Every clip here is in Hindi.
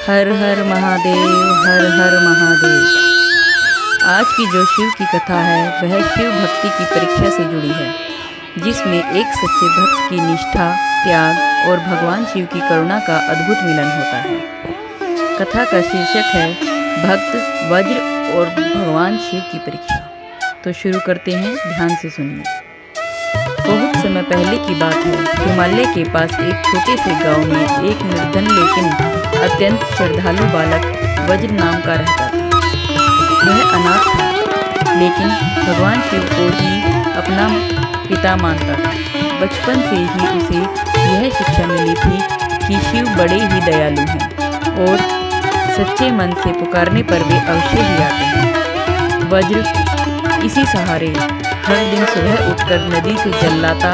हर हर महादेव, हर हर महादेव। आज की जो शिव की कथा है वह शिव भक्ति की परीक्षा से जुड़ी है, जिसमें एक सच्चे भक्त की निष्ठा, त्याग और भगवान शिव की करुणा का अद्भुत मिलन होता है। कथा का शीर्षक है भक्त, वज्र और भगवान शिव की परीक्षा। तो शुरू करते हैं, ध्यान से सुनिए। बहुत समय पहले की बात है। हिमालय के पास एक छोटे से गांव में एक निर्धन लेकिन अत्यंत श्रद्धालु बालक वज्र नाम का रहता था। वह अनाथ था, लेकिन भगवान शिव को ही अपना पिता मानता था। बचपन से ही उसे यह शिक्षा मिली थी कि शिव बड़े ही दयालु हैं और सच्चे मन से पुकारने पर वे अवश्य ही आते हैं। वज्र इसी सहारे हर दिन सुबह उठकर नदी से जल लाता।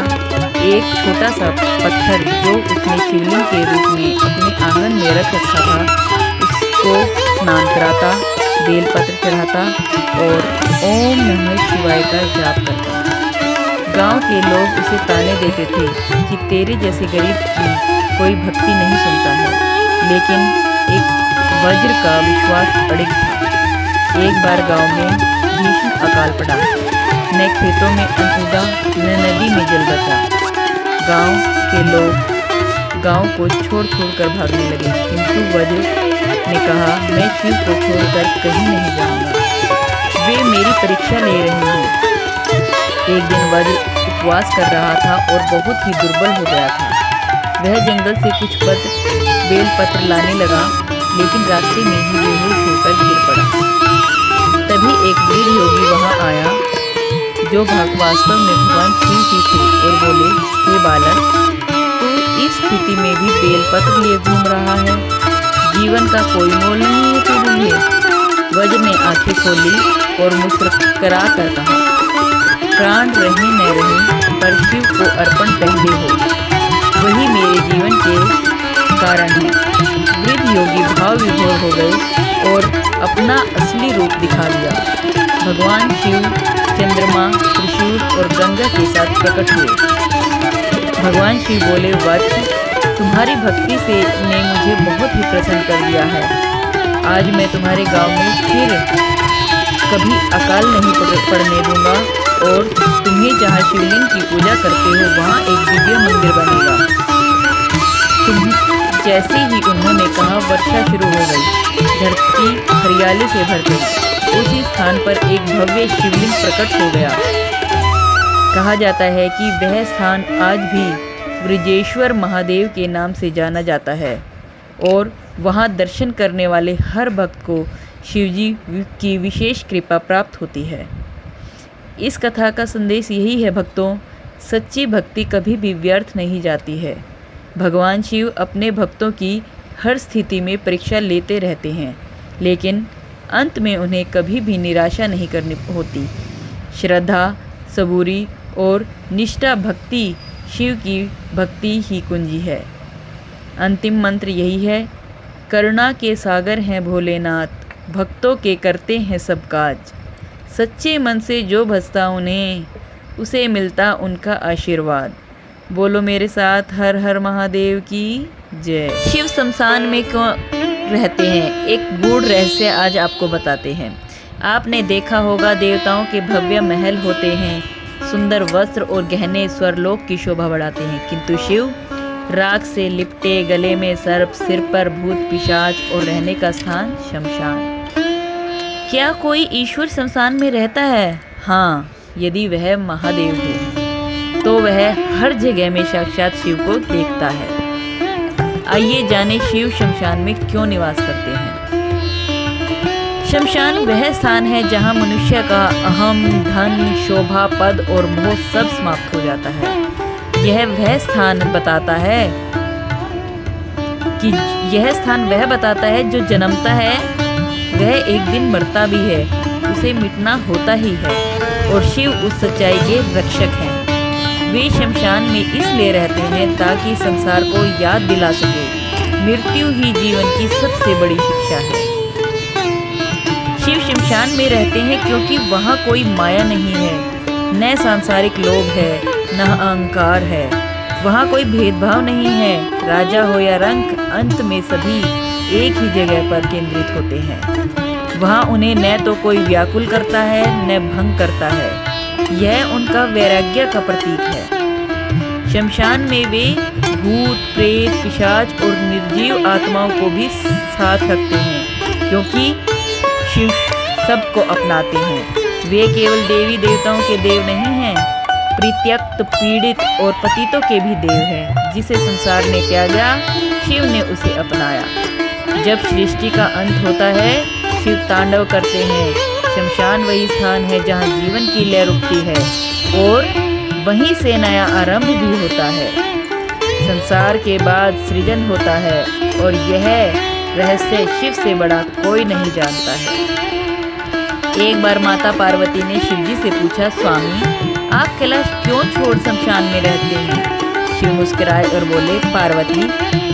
एक छोटा सा पत्थर जो उसने शिवलिंग के रूप में अपने आंगन में रख रखा था, उसको स्नान कराता, बेलपत्र चढ़ाता और ओम नमः शिवाय का जाप करता। गांव के लोग उसे ताने देते थे कि तेरे जैसे गरीब की कोई भक्ति नहीं सुनता है, लेकिन एक वज्र का विश्वास अड़िग था। एक बार गांव में भीषण अकाल पड़ा। न खेतों में अन्न उगा, न नदी में जल बचा। गांव के लोग गांव को छोड़ कर भागने लगे, किंतु वज्र ने कहा, मैं शिव को छोड़कर कहीं नहीं जाऊंगा। वे मेरी परीक्षा ले रहे हैं। एक दिन वज्र उपवास कर रहा था और बहुत ही दुर्बल हो गया था। वह जंगल से कुछ बेलपत्र लाने लगा, लेकिन रास्ते में ही बेहोश होकर गिर पड़ा। तभी एक वृद्ध योगी वहां आया, जो वास्तव में भगवान शिव ही थे, और बोले, हे बालक, तू इस स्थिति में भी बेलपत्र लिए घूम रहा है। जीवन का कोई मोल नहीं है तेरे लिए। वज्र ने आंखें खोली और मुस्कुरा कर कहा, प्राण रहे न रहे, पर शिव को अर्पण पहले हो, वही मेरे जीवन के कारण है। वृद्ध योगी भाव विभोर हो गए और अपना असली रूप दिखा दिया। भगवान शिव चंद्रमा, त्रिशूल और गंगा के साथ प्रकट हुए। भगवान शिव बोले, वत्स, तुम्हारी भक्ति से ने मुझे बहुत ही प्रसन्न कर दिया है। आज मैं तुम्हारे गांव में फिर कभी अकाल नहीं पड़ने दूंगा और तुम्हें जहां शिवलिंग की पूजा करते हो वहां एक दिव्य मंदिर बनेगा। जैसे ही उन्होंने कहा, वर्षा शुरू हो गई। धरती हरियाली से भर गई। उसी स्थान पर एक भव्य शिवलिंग प्रकट हो गया। कहा जाता है कि वह स्थान आज भी ब्रजेश्वर महादेव के नाम से जाना जाता है और वहां दर्शन करने वाले हर भक्त को शिवजी की विशेष कृपा प्राप्त होती है। इस कथा का संदेश यही है भक्तों, सच्ची भक्ति कभी भी व्यर्थ नहीं जाती है। भगवान शिव अपने भक्तों की हर स्थिति में परीक्षा लेते रहते हैं, लेकिन अंत में उन्हें कभी भी निराशा नहीं करनी होती। श्रद्धा, सबूरी और निष्ठा भक्ति शिव की भक्ति ही कुंजी है। अंतिम मंत्र यही है, करुणा के सागर हैं भोलेनाथ, भक्तों के करते हैं सब काज। सच्चे मन से जो भजता उन्हें, उसे मिलता उनका आशीर्वाद। बोलो मेरे साथ, हर हर महादेव की जय। शिव शमशान में क्यों रहते हैं, एक गूढ़ रहस्य आज आपको बताते हैं। आपने देखा होगा, देवताओं के भव्य महल होते हैं, सुंदर वस्त्र और गहने स्वर्लोक की शोभा बढ़ाते हैं, किंतु शिव राख से लिपटे, गले में सर्प, सिर पर भूत पिशाच और रहने का स्थान शमशान। क्या कोई ईश्वर शमशान में रहता है? हाँ, यदि वह महादेव हो तो वह हर जगह में साक्षात शिव को देखता है। आइए जाने शिव शमशान में क्यों निवास करते हैं। शमशान वह स्थान है जहां मनुष्य का अहम, धन, शोभा, पद और मोह सब समाप्त हो जाता है। यह स्थान वह बताता है जो जन्मता है वह एक दिन मरता भी है, उसे मिटना होता ही है, और शिव उस सच्चाई के रक्षक हैं। वे शमशान में इसलिए रहते हैं ताकि संसार को याद दिला सके, मृत्यु ही जीवन की सबसे बड़ी शिक्षा है। शिव शमशान में रहते हैं क्योंकि वहाँ कोई माया नहीं है, न सांसारिक लोभ है, न अहंकार है। वहाँ कोई भेदभाव नहीं है, राजा हो या रंक, अंत में सभी एक ही जगह पर केंद्रित होते हैं। वहाँ उन्हें न तो कोई व्याकुल करता है न भंग करता है। यह उनका वैराग्य का प्रतीक है। शमशान में वे भूत, प्रेत, पिशाच और निर्जीव आत्माओं को भी साथ रखते हैं, क्योंकि शिव सबको अपनाते हैं। वे केवल देवी देवताओं के देव नहीं हैं, परित्यक्त, पीड़ित और पतितों के भी देव हैं। जिसे संसार ने त्यागा, शिव ने उसे अपनाया। जब सृष्टि का अंत होता है, शिव तांडव करते हैं। शमशान वही स्थान है जहाँ जीवन की लय रुकती है और वहीं से नया आरंभ भी होता है। संसार के बाद सृजन होता है और यह रहस्य शिव से बड़ा कोई नहीं जानता है। एक बार माता पार्वती ने शिवजी से पूछा, स्वामी आप कैलाश क्यों छोड़ शमशान में रहते हैं? शिव मुस्कुराए और बोले, पार्वती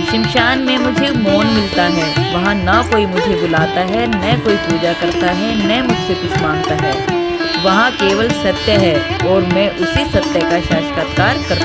शमशान में मुझे मौन मिलता है। वहाँ ना कोई मुझे बुलाता है, न कोई पूजा करता है, न मुझसे कुछ मांगता है। वहाँ केवल सत्य है और मैं उसी सत्य का साक्षात्कार करता